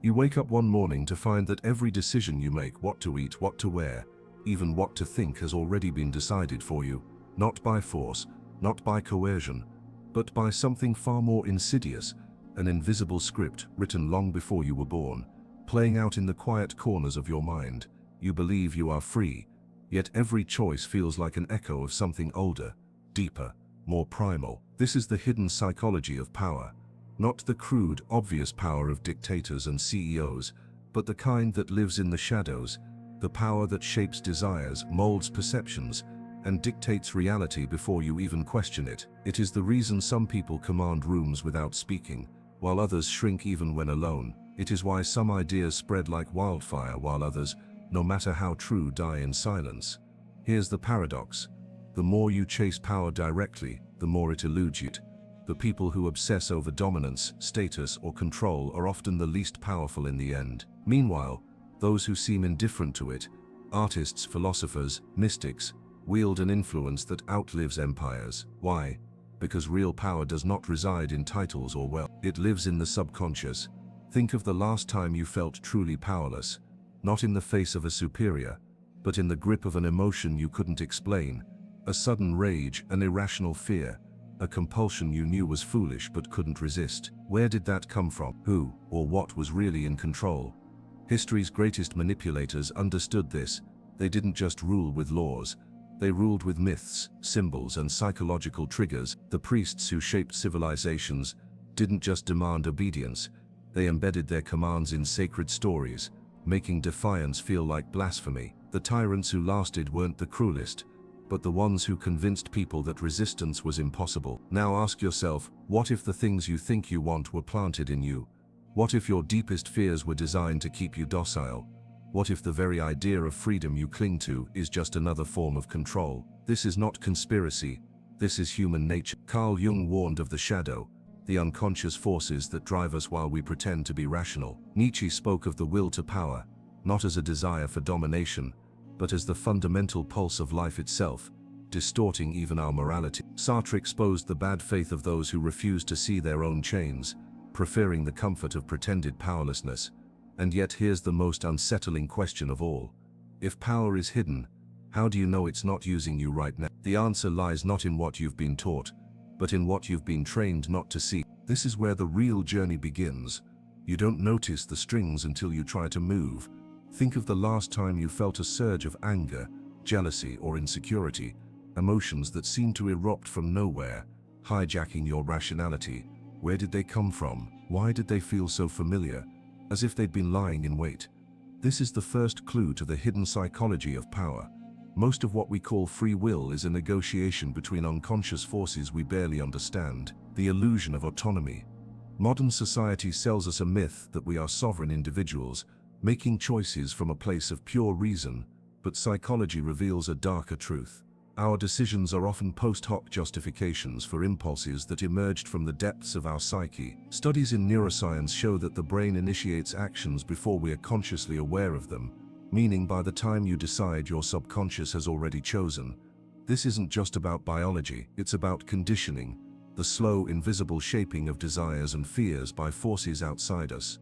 You wake up one morning to find that every decision you make, what to eat, what to wear, even what to think, has already been decided for you, not by force, not by coercion, but by something far more insidious, an invisible script written long before you were born, playing out in the quiet corners of your mind. You believe you are free, yet every choice feels like an echo of something older, deeper, more primal. This is the hidden psychology of power, not the crude, obvious power of dictators and CEOs, but the kind that lives in the shadows, the power that shapes desires, molds perceptions, and dictates reality before you even question it. It is the reason some people command rooms without speaking, while others shrink even when alone. It is why some ideas spread like wildfire while others, no matter how true, die in silence. Here's the paradox. The more you chase power directly, the more it eludes you. The people who obsess over dominance, status, or control are often the least powerful in the end. Meanwhile, those who seem indifferent to it, artists, philosophers, mystics, wield an influence that outlives empires. Why? Because real power does not reside in titles or wealth. It lives in the subconscious. Think of the last time you felt truly powerless, not in the face of a superior, but in the grip of an emotion you couldn't explain, a sudden rage, an irrational fear, a compulsion you knew was foolish but couldn't resist. Where did that come from? Who or what was really in control? History's greatest manipulators understood this. They didn't just rule with laws. They ruled with myths, symbols, and psychological triggers. The priests who shaped civilizations didn't just demand obedience. They embedded their commands in sacred stories, making defiance feel like blasphemy. The tyrants who lasted weren't the cruelest, but the ones who convinced people that resistance was impossible. Now ask yourself, what if the things you think you want were planted in you? What if your deepest fears were designed to keep you docile? What if the very idea of freedom you cling to is just another form of control? This is not conspiracy. This is human nature. Carl Jung warned of the shadow, the unconscious forces that drive us while we pretend to be rational. Nietzsche spoke of the will to power, not as a desire for domination, but as the fundamental pulse of life itself, distorting even our morality. Sartre exposed the bad faith of those who refuse to see their own chains, preferring the comfort of pretended powerlessness. And yet here's the most unsettling question of all. If power is hidden, how do you know it's not using you right now? The answer lies not in what you've been taught, but in what you've been trained not to see. This is where the real journey begins. You don't notice the strings until you try to move. Think of the last time you felt a surge of anger, jealousy, or insecurity, emotions that seem to erupt from nowhere, hijacking your rationality. Where did they come from? Why did they feel so familiar, as if they'd been lying in wait? This is the first clue to the hidden psychology of power. Most of what we call free will is a negotiation between unconscious forces we barely understand. The illusion of autonomy. Modern society sells us a myth that we are sovereign individuals, making choices from a place of pure reason, but psychology reveals a darker truth. Our decisions are often post hoc justifications for impulses that emerged from the depths of our psyche. Studies in neuroscience show that the brain initiates actions before we are consciously aware of them, meaning by the time you decide, your subconscious has already chosen. This isn't just about biology, it's about conditioning, the slow, invisible shaping of desires and fears by forces outside us.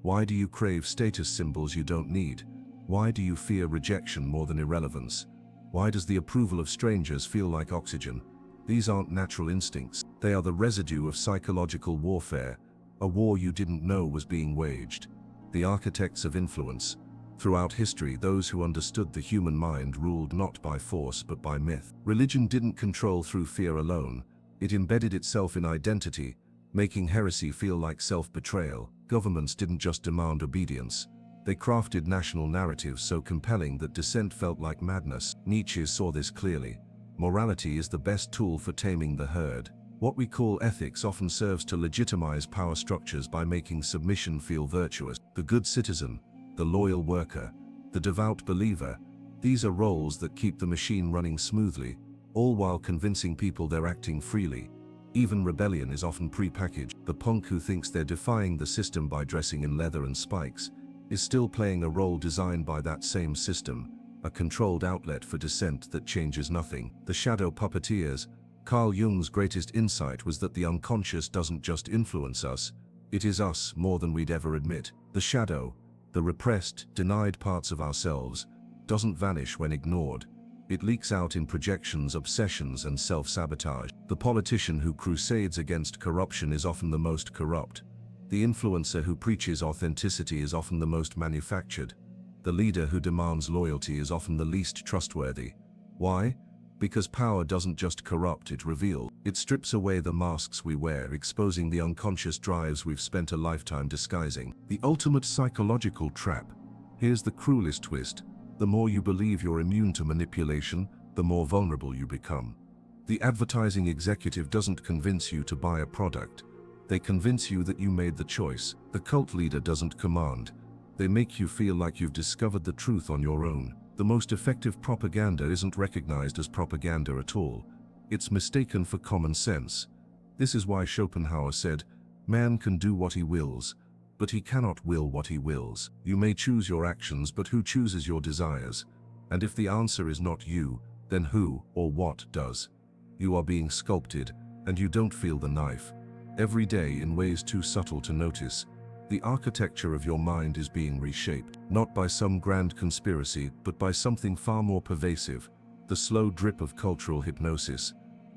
Why do you crave status symbols you don't need? Why do you fear rejection more than irrelevance? Why does the approval of strangers feel like oxygen? These aren't natural instincts. They are the residue of psychological warfare, a war you didn't know was being waged. The architects of influence. Throughout history, those who understood the human mind ruled not by force but by myth. Religion didn't control through fear alone. It embedded itself in identity, making heresy feel like self-betrayal. Governments didn't just demand obedience. They crafted national narratives so compelling that dissent felt like madness. Nietzsche saw this clearly. Morality is the best tool for taming the herd. What we call ethics often serves to legitimize power structures by making submission feel virtuous. The good citizen, the loyal worker, the devout believer, these are roles that keep the machine running smoothly, all while convincing people they're acting freely. Even rebellion is often pre-packaged. The punk who thinks they're defying the system by dressing in leather and spikes is still playing a role designed by that same system, a controlled outlet for dissent that changes nothing. The Shadow Puppeteers. Carl Jung's greatest insight was that the unconscious doesn't just influence us, It is us more than we'd ever admit. The shadow, the repressed, denied parts of ourselves, doesn't vanish when ignored. It leaks out in projections, obsessions, and self-sabotage. The politician who crusades against corruption is often the most corrupt. The influencer who preaches authenticity is often the most manufactured. The leader who demands loyalty is often the least trustworthy. Why? Because power doesn't just corrupt, it reveals. It strips away the masks we wear, exposing the unconscious drives we've spent a lifetime disguising. The ultimate psychological trap. Here's the cruelest twist. The more you believe you're immune to manipulation, the more vulnerable you become. The advertising executive doesn't convince you to buy a product. They convince you that you made the choice. The cult leader doesn't command. They make you feel like you've discovered the truth on your own. The most effective propaganda isn't recognized as propaganda at all. It's mistaken for common sense. This is why Schopenhauer said, "Man can do what he wills, but he cannot will what he wills." You may choose your actions, but who chooses your desires? And if the answer is not you, then who or what does? You are being sculpted, and you don't feel the knife. Every day, in ways too subtle to notice, the architecture of your mind is being reshaped, not by some grand conspiracy, but by something far more pervasive, the slow drip of cultural hypnosis.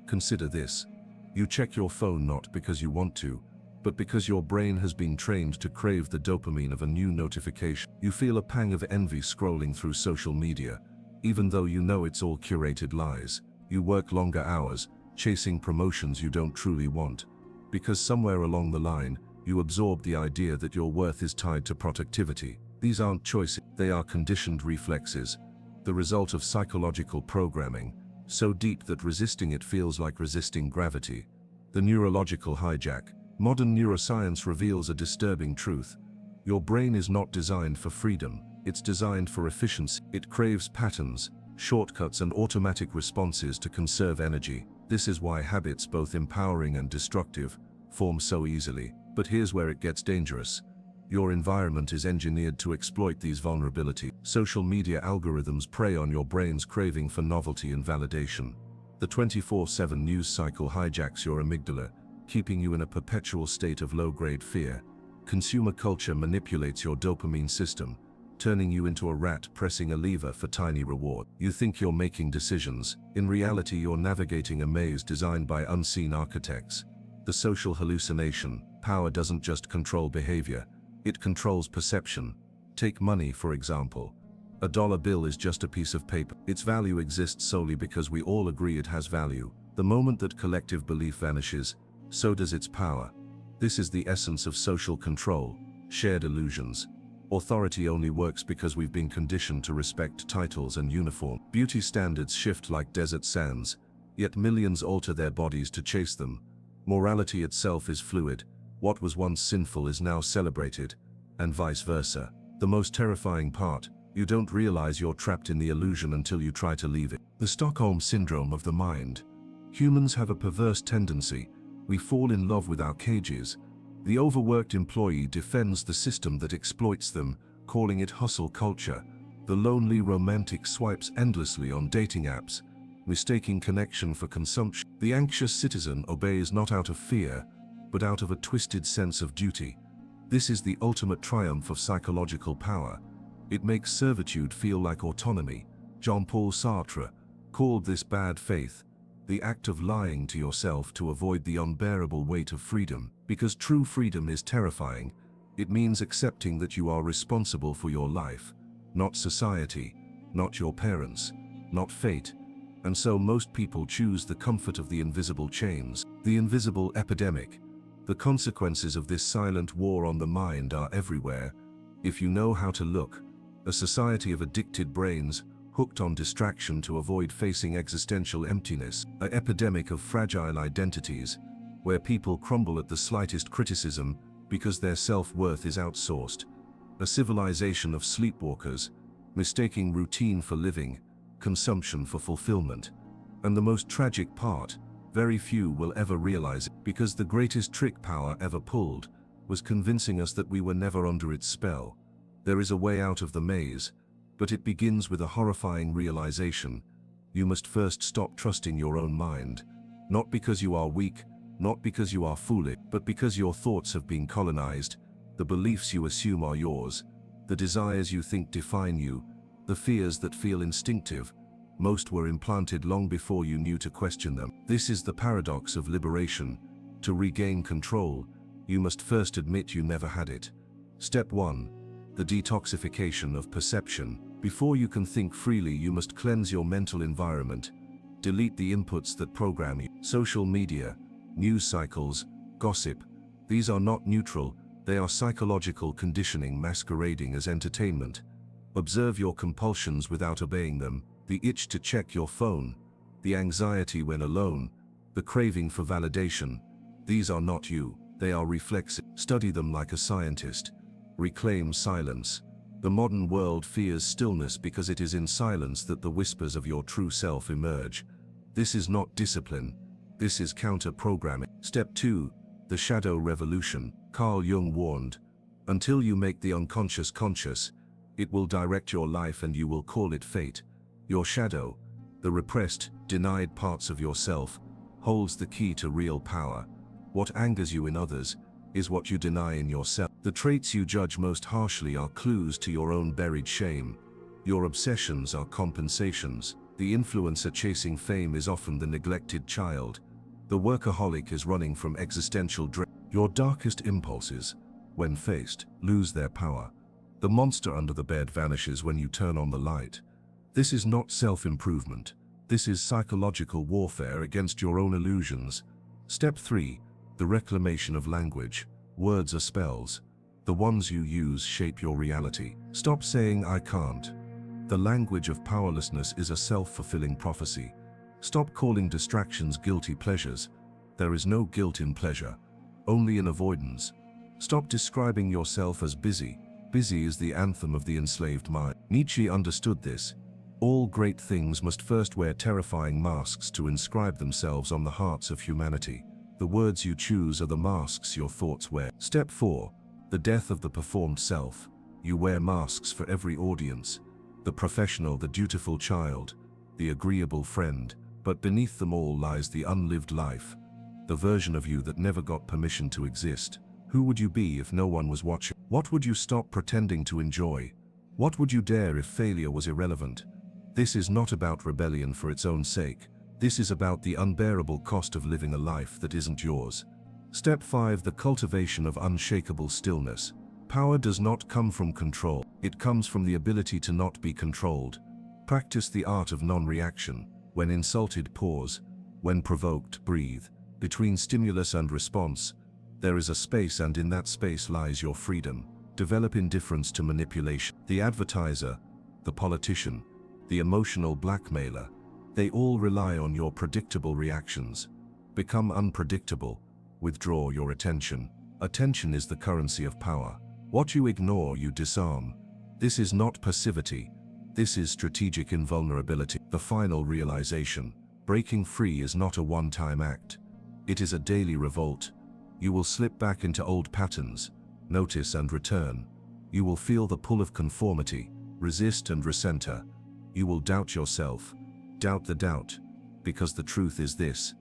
Consider this. You check your phone not because you want to, but because your brain has been trained to crave the dopamine of a new notification. You feel a pang of envy scrolling through social media, even though you know it's all curated lies. You work longer hours, chasing promotions you don't truly want, because somewhere along the line, you absorb the idea that your worth is tied to productivity. These aren't choices, they are conditioned reflexes, the result of psychological programming, so deep that resisting it feels like resisting gravity. The neurological hijack. Modern neuroscience reveals a disturbing truth. Your brain is not designed for freedom, it's designed for efficiency. It craves patterns, shortcuts, and automatic responses to conserve energy. This is why habits, both empowering and destructive, form so easily. But here's where it gets dangerous. Your environment is engineered to exploit these vulnerabilities. Social media algorithms prey on your brain's craving for novelty and validation. The 24/7 news cycle hijacks your amygdala, keeping you in a perpetual state of low-grade fear. Consumer culture manipulates your dopamine system, turning you into a rat pressing a lever for tiny reward. You think you're making decisions. In reality, you're navigating a maze designed by unseen architects. The social hallucination. Power doesn't just control behavior, it controls perception. Take money, for example. A dollar bill is just a piece of paper. Its value exists solely because we all agree it has value. The moment that collective belief vanishes, so does its power. This is the essence of social control, shared illusions. Authority only works because we've been conditioned to respect titles and uniform. Beauty standards shift like desert sands, yet millions alter their bodies to chase them. Morality itself is fluid. What was once sinful is now celebrated, and vice versa. The most terrifying part, you don't realize you're trapped in the illusion until you try to leave it. The Stockholm Syndrome of the mind. Humans have a perverse tendency. We fall in love with our cages. The overworked employee defends the system that exploits them, calling it hustle culture. The lonely romantic swipes endlessly on dating apps, mistaking connection for consumption. The anxious citizen obeys not out of fear, but out of a twisted sense of duty. This is the ultimate triumph of psychological power. It makes servitude feel like autonomy. Jean-Paul Sartre called this bad faith, the act of lying to yourself to avoid the unbearable weight of freedom. Because true freedom is terrifying, it means accepting that you are responsible for your life, not society, not your parents, not fate. And so most people choose the comfort of the invisible chains, the invisible epidemic. The consequences of this silent war on the mind are everywhere, if you know how to look. A society of addicted brains, hooked on distraction to avoid facing existential emptiness. An epidemic of fragile identities, where people crumble at the slightest criticism because their self-worth is outsourced. A civilization of sleepwalkers, mistaking routine for living, consumption for fulfillment. And the most tragic part, very few will ever realize it, because the greatest trick power ever pulled was convincing us that we were never under its spell. There is a way out of the maze, but it begins with a horrifying realization. You must first stop trusting your own mind, not because you are weak, not because you are foolish, but because your thoughts have been colonized, the beliefs you assume are yours, the desires you think define you, the fears that feel instinctive. Most were implanted long before you knew to question them. This is the paradox of liberation. To regain control, you must first admit you never had it. Step 1. The detoxification of perception. Before you can think freely, you must cleanse your mental environment. Delete the inputs that program you. Social media, news cycles, gossip. These are not neutral, they are psychological conditioning masquerading as entertainment. Observe your compulsions without obeying them. The itch to check your phone, the anxiety when alone, the craving for validation. These are not you, they are reflexive. Study them like a scientist. Reclaim silence. The modern world fears stillness because it is in silence that the whispers of your true self emerge. This is not discipline. This is counter-programming. Step 2. The shadow revolution. Carl Jung warned, until you make the unconscious conscious, it will direct your life and you will call it fate. Your shadow, the repressed, denied parts of yourself, holds the key to real power. What angers you in others is what you deny in yourself. The traits you judge most harshly are clues to your own buried shame. Your obsessions are compensations. The influencer chasing fame is often the neglected child. The workaholic is running from existential dread. Your darkest impulses, when faced, lose their power. The monster under the bed vanishes when you turn on the light. This is not self-improvement. This is psychological warfare against your own illusions. Step 3. The reclamation of language. Words are spells. The ones you use shape your reality. Stop saying "I can't." The language of powerlessness is a self-fulfilling prophecy. Stop calling distractions guilty pleasures. There is no guilt in pleasure, only in avoidance. Stop describing yourself as busy. Busy is the anthem of the enslaved mind. Nietzsche understood this. All great things must first wear terrifying masks to inscribe themselves on the hearts of humanity. The words you choose are the masks your thoughts wear. Step 4. The death of the performed self. You wear masks for every audience. The professional, the dutiful child, the agreeable friend, but beneath them all lies the unlived life. The version of you that never got permission to exist. Who would you be if no one was watching? What would you stop pretending to enjoy? What would you dare if failure was irrelevant? This is not about rebellion for its own sake. This is about the unbearable cost of living a life that isn't yours. Step 5. The cultivation of unshakable stillness. Power does not come from control. It comes from the ability to not be controlled. Practice the art of non-reaction. When insulted, pause. When provoked, breathe. Between stimulus and response, there is a space, and in that space lies your freedom. Develop indifference to manipulation. The advertiser, the politician, the emotional blackmailer, they all rely on your predictable reactions. Become unpredictable. Withdraw your attention. Attention is the currency of power. What you ignore, you disarm. This is not passivity. This is strategic invulnerability. The final realization. Breaking free is not a one-time act. It is a daily revolt. You will slip back into old patterns, notice and return. You will feel the pull of conformity, resist and recenter. You will doubt yourself, doubt the doubt, because the truth is this: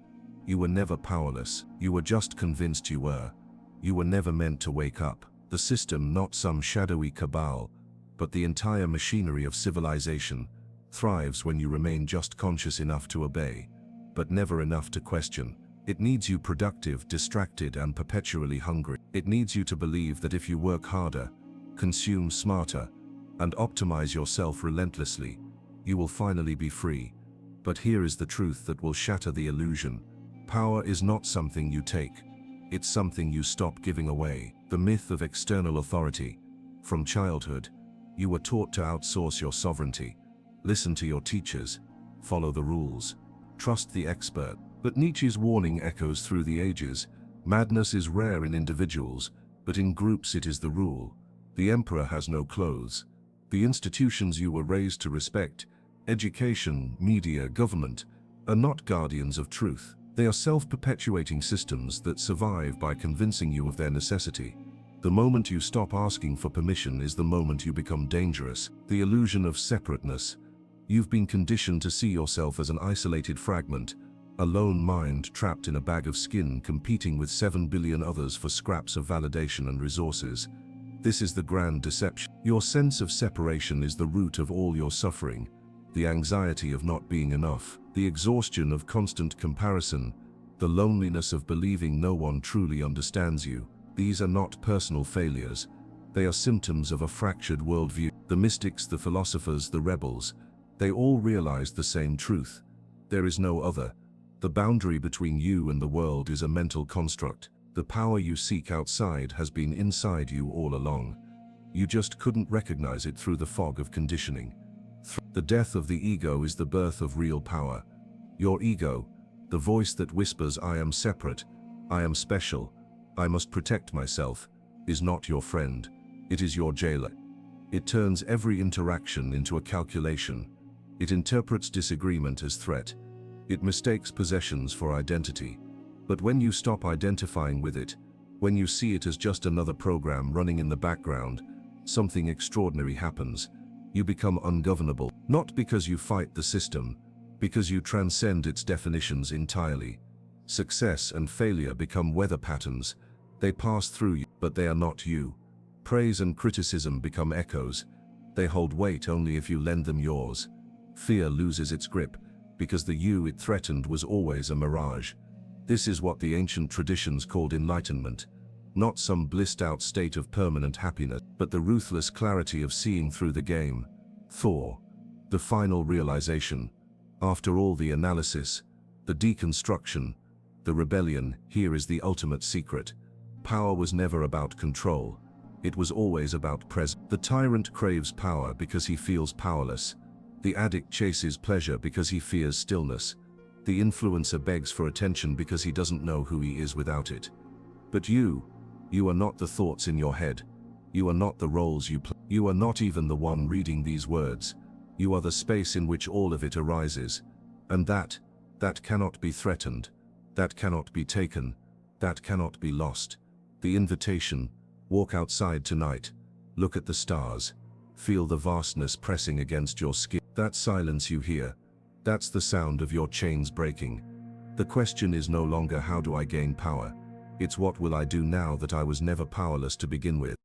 you were never powerless, you were just convinced you were. You were never meant to wake up. The system, not some shadowy cabal, but the entire machinery of civilization, thrives when you remain just conscious enough to obey, but never enough to question. It needs you productive, distracted, and perpetually hungry. It needs you to believe that if you work harder, consume smarter, and optimize yourself relentlessly, you will finally be free. But here is the truth that will shatter the illusion. Power is not something you take. It's something you stop giving away. The myth of external authority. From childhood, you were taught to outsource your sovereignty. Listen to your teachers. Follow the rules. Trust the expert. But Nietzsche's warning echoes through the ages. Madness is rare in individuals, but in groups it is the rule. The emperor has no clothes. The institutions you were raised to respect, education, media, government, are not guardians of truth. They are self-perpetuating systems that survive by convincing you of their necessity. The moment you stop asking for permission is the moment you become dangerous. The illusion of separateness. You've been conditioned to see yourself as an isolated fragment, A lone mind trapped in a bag of skin competing with 7 billion others for scraps of validation and resources. This is the grand deception. Your sense of separation is the root of all your suffering, the anxiety of not being enough, the exhaustion of constant comparison, the loneliness of believing no one truly understands you. These are not personal failures. They are symptoms of a fractured worldview. The mystics, the philosophers, the rebels, they all realized the same truth. There is no other. The boundary between you and the world is a mental construct. The power you seek outside has been inside you all along. You just couldn't recognize it through the fog of conditioning. The death of the ego is the birth of real power. Your ego, the voice that whispers, "I am separate, I am special, I must protect myself," is not your friend. It is your jailer. It turns every interaction into a calculation. It interprets disagreement as threat. It mistakes possessions for identity. But when you stop identifying with it, when you see it as just another program running in the background, something extraordinary happens. You become ungovernable, not because you fight the system, because you transcend its definitions entirely. Success and failure become weather patterns. They pass through you, but they are not you. Praise and criticism become echoes. They hold weight only if you lend them yours. Fear loses its grip, because the you it threatened was always a mirage. This is what the ancient traditions called enlightenment, not some blissed-out state of permanent happiness, but the ruthless clarity of seeing through the game. Thor, the final realization. After all the analysis, the deconstruction, the rebellion, here is the ultimate secret. Power was never about control. It was always about presence. The tyrant craves power because he feels powerless. The addict chases pleasure because he fears stillness. The influencer begs for attention because he doesn't know who he is without it. But you are not the thoughts in your head. You are not the roles you play. You are not even the one reading these words. You are the space in which all of it arises. And that cannot be threatened. That cannot be taken. That cannot be lost. The invitation: walk outside tonight. Look at the stars. Feel the vastness pressing against your skin. That silence you hear, that's the sound of your chains breaking. The question is no longer how do I gain power? It's what will I do now that I was never powerless to begin with.